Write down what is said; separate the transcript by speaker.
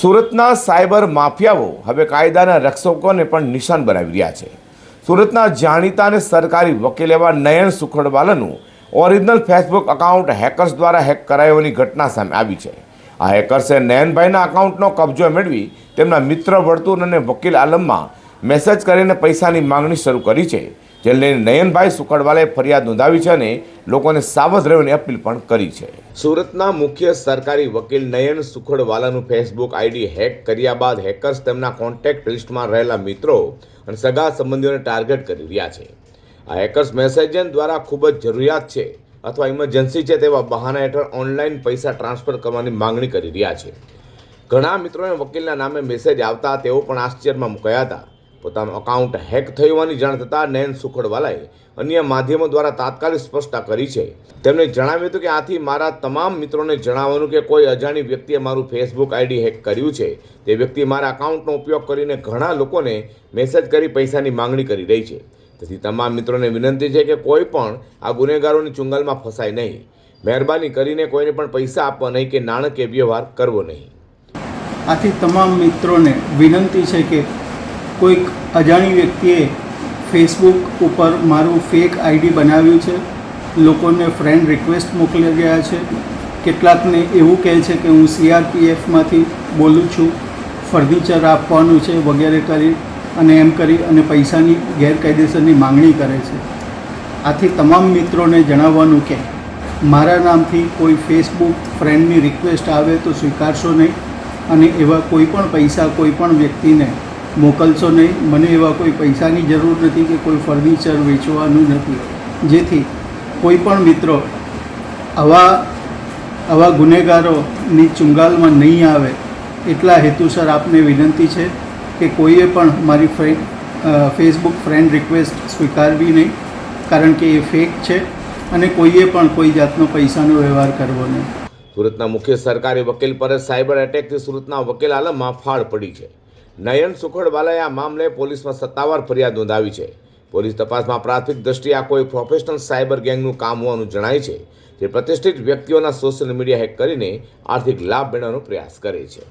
Speaker 1: સુરતના સાયબર માફિયાઓ હવે કાયદાના રક્ષકોને પણ નિશાન બનાવી રહ્યા છે। સુરતના જાણીતા અને સરકારી વકીલ એવા નયન સુખડવાલાનું ઓરિજિનલ ફેસબુક અકાઉન્ટ હેકર્સ દ્વારા હેક કરાયોની ઘટના સામે આવી છે। આ હેકર્સે નયનભાઈના અકાઉન્ટનો કબજો મેળવી તેમના મિત્ર વર્તુળ અને વકીલ આલમમાં મેસેજ કરીને પૈસાની માંગણી શરૂ કરી છે, જે લઈને નયનભાઈ સુખડવાલાએ ફરિયાદ નોંધાવી છે અને લોકોને સાવધ રહેવાની અપીલ પણ કરી છે। સુરતના મુખ્ય સરકારી વકીલ નયન સુખડવાલાનું ફેસબુક આઈડી હેક કર્યા બાદ હેકર્સ તેમના કોન્ટેક્ટ લિસ્ટમાં રહેલા મિત્રો અને સગા સંબંધીઓને ટાર્ગેટ કરી રહ્યા છે। આ હેકર્સ મેસેજિંગ દ્વારા ખૂબ જ જરૂરિયાત છે અથવા ઇમરજન્સી છે તેવા બહાના હેઠળ ઓનલાઈન પૈસા ટ્રાન્સફર કરવાની માંગણી કરી રહ્યા છે। ઘણા મિત્રોને વકીલના નામે મેસેજ આવતા તેઓ પણ આશ્ચર્યમાં મુકાયા હતા। પોતાનું અકાઉન્ટ હેક થયું હોવાની જાણ થતાં નયન સુખડવાલાએ અન્ય માધ્યમો દ્વારા તાત્કાલિક સ્પષ્ટતા કરી છે। તેમણે જણાવ્યું હતું કે આથી મારા તમામ મિત્રોને જણાવવાનું કે કોઈ અજાણી વ્યક્તિએ મારું ફેસબુક આઈડી હેક કર્યું છે। તે વ્યક્તિ મારા અકાઉન્ટનો ઉપયોગ કરીને ઘણા લોકોને મેસેજ કરી પૈસાની માંગણી કરી રહી છે। તેથી તમામ મિત્રોને વિનંતી છે કે કોઈ પણ આ ગુનેગારોની ચુંગાલમાં ફસાય નહીં। મહેરબાની કરીને કોઈને પણ પૈસા આપવા નહીં કે નાણાકીય વ્યવહાર કરવો નહીં।
Speaker 2: આથી તમામ મિત્રોને વિનંતી છે કે કોઈક અજાણી વ્યક્તિએ ફેસબુક ઉપર મારું ફેક આઈડી બનાવ્યું છે, લોકોને ફ્રેન્ડ રિક્વેસ્ટ મોકલી રહ્યા છે। કેટલાકને એવું કહે છે કે હું CRPFમાંથી બોલું છું, ફર્નિચર આપવાનું છે વગેરે કરી એમ કરી પૈસાની ગેરકાયદેસરની માંગણી કરે છે। આથી તમામ મિત્રોને જણાવવાનું કે મારા નામથી કોઈ ફેસબુક ફ્રેન્ડની રિક્વેસ્ટ આવે તો સ્વીકારશો નહીં અને એવા કોઈ પણ પૈસા કોઈ પણ વ્યક્તિને મોકલશો નહીં। મને એવા કોઈ પૈસાની જરૂર નથી કે કોઈ ફર્નિચર વેચવાનું નથી, જેથી કોઈ પણ મિત્રો આવા ગુનેગારોની ચુંગાલમાં નહીં આવે એટલા હેતુસર આપને વિનંતી છે કે કોઈએ પણ મારી ફેસબુક ફ્રેન્ડ રિક્વેસ્ટ સ્વીકારવી નહીં, કારણ કે એ ફેક છે અને કોઈએ પણ કોઈ જાતનો પૈસાનો વ્યવહાર કરવો નહીં।
Speaker 1: સુરતના મુખ્ય સરકારી વકીલ પર સાયબર એટેકથી સુરતના વકીલ આલમમાં ફાળ પડી છે। નયન સુખડવાલાએ આ મામલે પોલીસમાં સત્તાવાર ફરિયાદ નોંધાવી છે। પોલીસ તપાસમાં પ્રાથમિક દ્રષ્ટિએ આ કોઈ પ્રોફેશનલ સાયબર ગેંગનું કામ હોવાનું જણાય છે, જે પ્રતિષ્ઠિત વ્યક્તિઓના સોશિયલ મીડિયા હેક કરીને આર્થિક લાભ મેળવવાનો પ્રયાસ કરે છે।